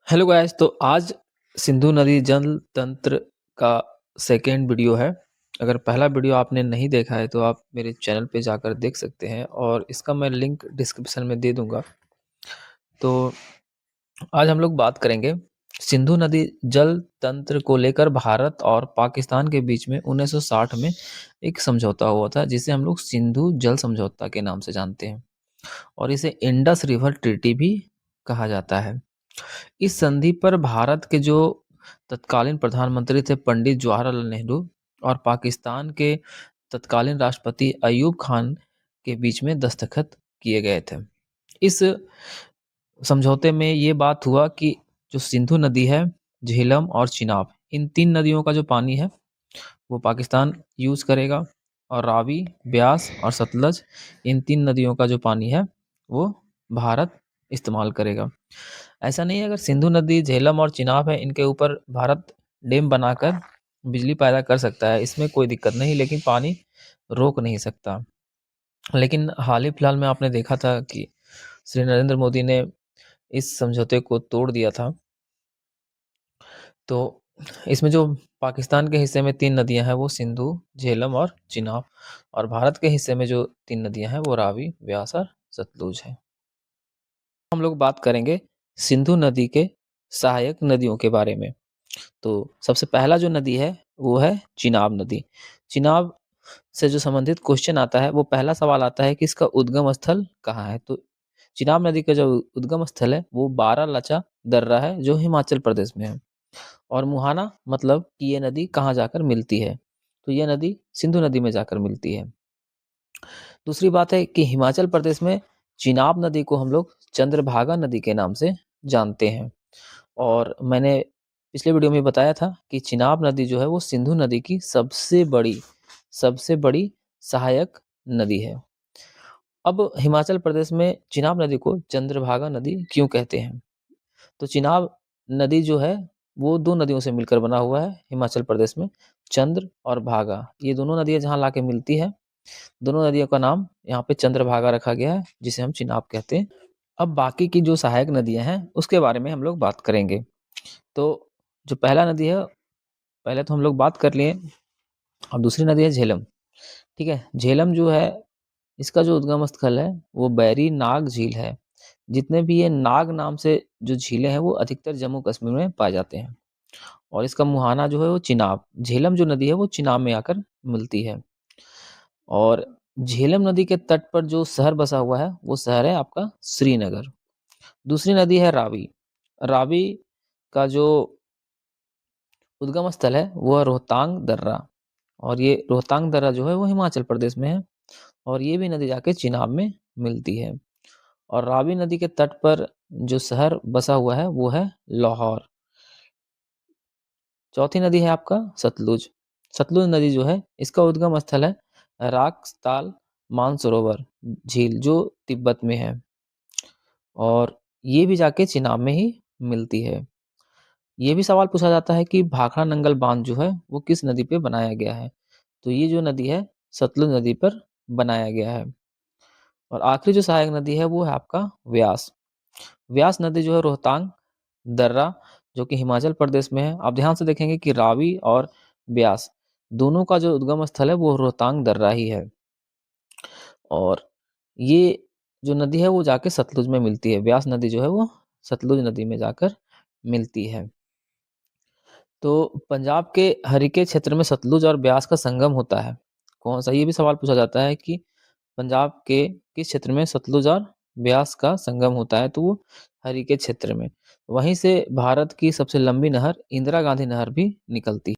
Hello guys. तो आज सिंधु नदी जल तंत्र का सेकेंड वीडियो है। अगर पहला वीडियो आपने नहीं देखा है तो आप मेरे चैनल पे जाकर देख सकते हैं और इसका मैं लिंक डिस्क्रिप्शन में दे दूंगा। तो आज हम लोग बात करेंगे सिंधु नदी जल तंत्र को लेकर भारत और पाकिस्तान के बीच में 1960 में एक समझौता हुआ था, जिसे हम लोग सिंधु जल समझौता के नाम से जानते हैं और इसे इंडस रिवर ट्रीटी भी कहा जाता है। इस संधि पर भारत के जो तत्कालीन प्रधानमंत्री थे पंडित जवाहरलाल नेहरू और पाकिस्तान के तत्कालीन राष्ट्रपति अयूब खान के बीच में दस्तखत किए गए थे। इस समझौते में ये बात हुआ कि जो सिंधु नदी है, झेलम और चिनाब, इन तीन नदियों का जो पानी है वो पाकिस्तान यूज करेगा और रावी, ब्यास और सतलज, इन तीन नदियों का जो पानी है वो भारत इस्तेमाल करेगा। ऐसा नहीं है, अगर सिंधु नदी, झेलम और चिनाब है, इनके ऊपर भारत डैम बनाकर बिजली पैदा कर सकता है, इसमें कोई दिक्कत नहीं, लेकिन पानी रोक नहीं सकता। लेकिन हाल ही फिलहाल में आपने देखा था कि श्री नरेंद्र मोदी ने इस समझौते को तोड़ दिया था। तो इसमें जो पाकिस्तान के हिस्से में तीन नदियां हैं वो सिंधु, झेलम और चिनाब, और भारत के हिस्से में जो तीन नदियां हैं वो रावी, ब्यास और सतलुज है। हम लोग बात करेंगे सिंधु नदी के सहायक नदियों के बारे में। तो सबसे पहला जो नदी है वो है चिनाब नदी। चिनाब से जो संबंधित क्वेश्चन आता है, वो पहला सवाल आता है कि इसका उद्गम स्थल कहाँ है। तो चिनाब नदी का जो उद्गम स्थल है वो बारालाचा दर्रा है, जो हिमाचल प्रदेश में है। और मुहाना मतलब कि ये नदी कहाँ जाकर मिलती है, तो ये नदी सिंधु नदी में जाकर मिलती है। दूसरी बात है कि हिमाचल प्रदेश में चिनाब नदी को हम लोग चंद्रभागा नदी के नाम से जानते हैं। और मैंने पिछले वीडियो में बताया था कि चिनाब नदी जो है वो सिंधु नदी की सबसे बड़ी सहायक नदी है। अब हिमाचल प्रदेश में चिनाब नदी को चंद्रभागा नदी क्यों कहते हैं? तो चिनाब नदी जो है वो दो नदियों से मिलकर बना हुआ है हिमाचल प्रदेश में, चंद्र और भागा। ये दोनों नदियां जहाँ लाके मिलती है, दोनों नदियों का नाम यहाँ पे चंद्रभागा रखा गया है, जिसे हम चिनाब कहते हैं। अब बाकी की जो सहायक नदियां हैं उसके बारे में हम लोग बात करेंगे। तो जो पहला नदी है, पहले तो हम लोग बात कर लिए। अब दूसरी नदी है झेलम। ठीक है, झेलम जो है, इसका जो उद्गम स्थल है वो बैरी नाग झील है। जितने भी ये नाग नाम से जो झीलें हैं वो अधिकतर जम्मू कश्मीर में पाए जाते हैं। और इसका मुहाना जो है वो चिनाब, झेलम जो नदी है वो चिनाब में आकर मिलती है। और झेलम नदी के तट पर जो शहर बसा हुआ है वो शहर है आपका श्रीनगर। दूसरी नदी है रावी। रावी का जो उद्गम स्थल है वो है रोहतांग दर्रा। और ये रोहतांग दर्रा जो है वो हिमाचल प्रदेश में है, और ये भी नदी जाके चिनाब में मिलती है। और रावी नदी के तट पर जो शहर बसा हुआ है वो है लाहौर। चौथी नदी है आपका सतलुज। सतलुज नदी जो है, इसका उद्गम स्थल है राक्सताल मानसरोवर झील, जो तिब्बत में है, और ये भी जाके चिनाब में ही मिलती है। ये भी सवाल पूछा जाता है कि भाखड़ा नंगल बांध जो है वो किस नदी पे बनाया गया है। तो ये जो नदी है सतलुज नदी पर बनाया गया है। और आखिरी जो सहायक नदी है वो है आपका व्यास। व्यास नदी जो है रोहतांग दर्रा, जो कि हिमाचल प्रदेश में है। आप ध्यान से देखेंगे कि रावी और ब्यास दोनों का जो उद्गम स्थल है वो रोहतांग दर्रा ही है। और ये जो नदी है वो जाके सतलुज में मिलती है। व्यास नदी जो है वो सतलुज नदी में जाकर मिलती है। तो पंजाब के हरिके क्षेत्र में सतलुज और ब्यास का संगम होता है। कौन सा? ये भी सवाल पूछा जाता है कि पंजाब के किस क्षेत्र में सतलुज और ब्यास का संगम होता है, तो वो हरिके क्षेत्र में। वहीं से भारत की सबसे लंबी नहर इंदिरा गांधी नहर भी निकलती है।